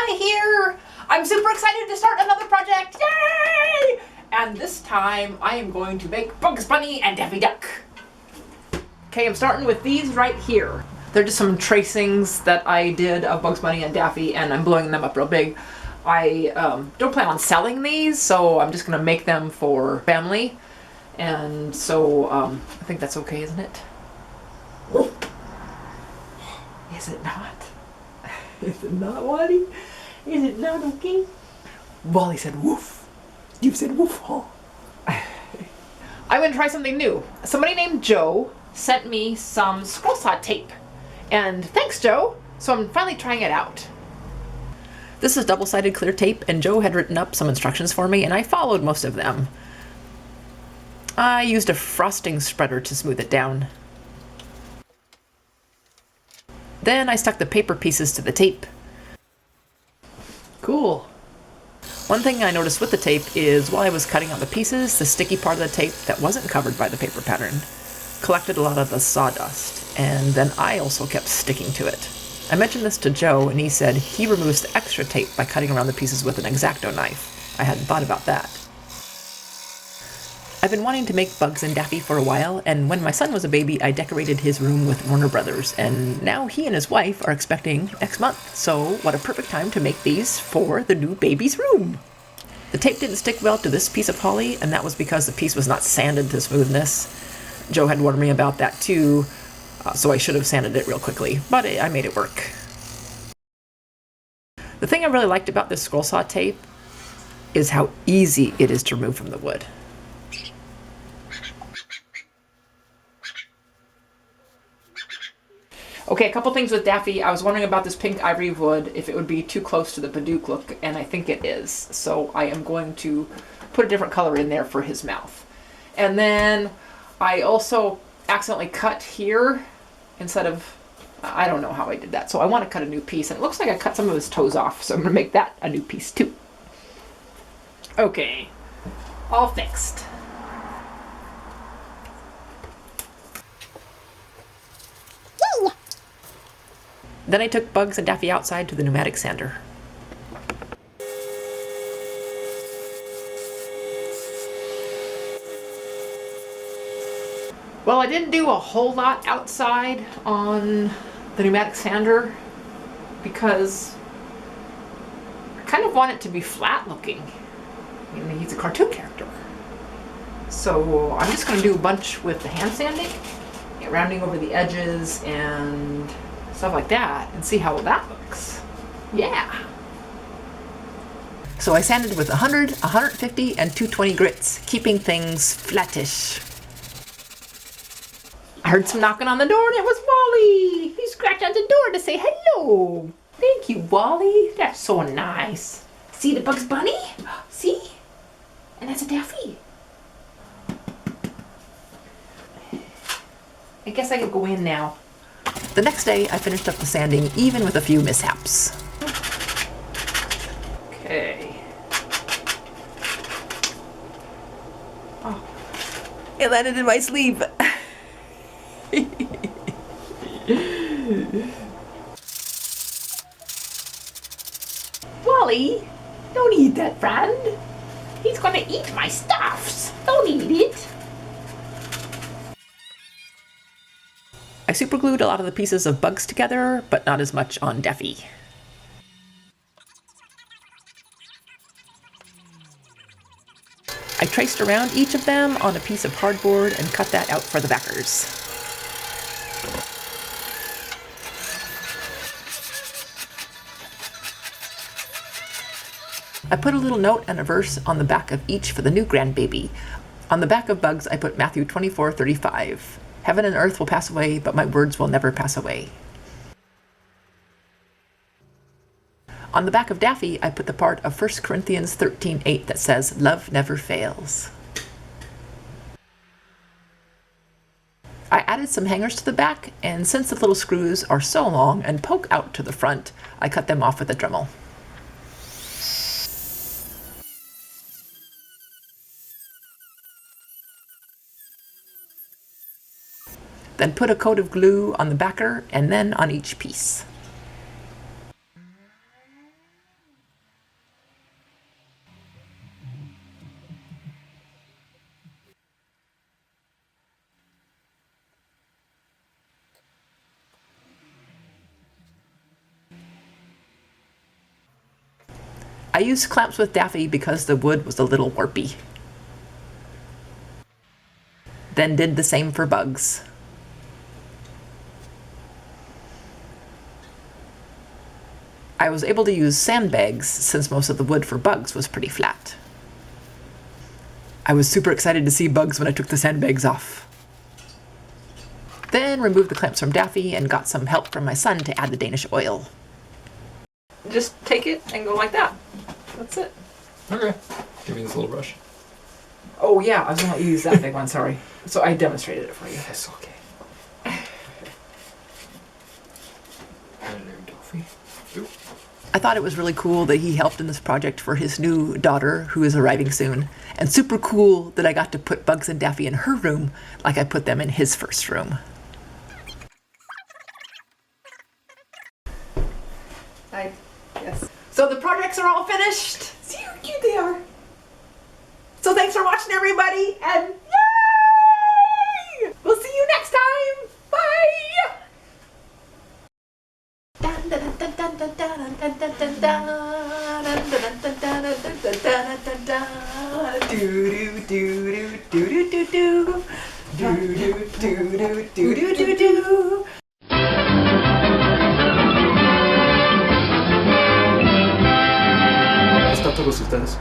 Hi here! I'm super excited to start another project! Yay! And this time I am going to make Bugs Bunny and Daffy Duck. Okay, I'm starting with these right here. They're just some tracings that I did of Bugs Bunny and Daffy, and I'm blowing them up real big. I don't plan on selling these, so I'm just gonna make them for family. And so I think that's okay, isn't it? Is it not? Is it not, Wally? Is it not okay? Wally said woof. You said woof, huh? I'm gonna try something new. Somebody named Joe sent me some scroll saw tape. And thanks, Joe. So I'm finally trying it out. This is double-sided clear tape, and Joe had written up some instructions for me, and I followed most of them. I used a frosting spreader to smooth it down. Then I stuck the paper pieces to the tape. Cool. One thing I noticed with the tape is while I was cutting out the pieces, the sticky part of the tape that wasn't covered by the paper pattern collected a lot of the sawdust, and then I also kept sticking to it. I mentioned this to Joe, and he said he removes the extra tape by cutting around the pieces with an X-Acto knife. I hadn't thought about that. I've been wanting to make Bugs and Daffy for a while, and when my son was a baby, I decorated his room with Warner Brothers, and now he and his wife are expecting next month, so what a perfect time to make these for the new baby's room. The tape didn't stick well to this piece of holly, and that was because the piece was not sanded to smoothness. Joe had warned me about that too, so I should have sanded it real quickly, but I made it work. The thing I really liked about this scroll saw tape is how easy it is to remove from the wood. Okay, a couple things with Daffy. I was wondering about this pink ivory wood, if it would be too close to the Padauk look, and I think it is. So I am going to put a different color in there for his mouth. And then I also accidentally cut here instead of, I don't know how I did that. So I want to cut a new piece, and it looks like I cut some of his toes off, so I'm going to make that a new piece too. Okay, all fixed. Then I took Bugs and Daffy outside to the pneumatic sander. Well, I didn't do a whole lot outside on the pneumatic sander because I kind of want it to be flat looking. I mean, he's a cartoon character. So I'm just going to do a bunch with the hand sanding, rounding over the edges and stuff like that, and see how that looks. Yeah. So I sanded with 100, 150, and 220 grits, keeping things flattish. I heard some knocking on the door, and it was Wally. He scratched at the door to say hello. Thank you, Wally. That's so nice. See the Bugs Bunny? See? And that's a Daffy. I guess I could go in now. The next day, I finished up the sanding, even with a few mishaps. Okay. Oh, it landed in my sleeve. Wally, don't eat that, friend. He's gonna eat my stuffs. Don't eat it. I superglued a lot of the pieces of Bugs together, but not as much on Daffy. I traced around each of them on a piece of cardboard and cut that out for the backers. I put a little note and a verse on the back of each for the new Grandbaby. On the back of Bugs, I put Matthew 24:35. Heaven and earth will pass away, but my words will never pass away. On the back of Daffy, I put the part of 1 Corinthians 13:8 that says, love never fails. I added some hangers to the back, and since the little screws are so long and poke out to the front, I cut them off with a Dremel. Then put a coat of glue on the backer and then on each piece. I used clamps with Daffy because the wood was a little warpy. Then did the same for bugs. I was able to use sandbags since most of the wood for bugs was pretty flat. I was super excited to see bugs when I took the sandbags off. Then removed the clamps from Daffy and got some help from my son to add the Danish oil. Just take it and go like that. That's it. Okay. Give me this little brush. Oh yeah, I was gonna use that big one, sorry. So I demonstrated it for you. Yes, okay. Daffy. I thought it was really cool that he helped in this project for his new daughter, who is arriving soon. And super cool that I got to put Bugs and Daffy in her room like I put them in his first room. Yes. So the projects are all finished. See how cute they are. So thanks for watching, everybody, and yay! We'll see you next time. Bye! Está todos ustedes.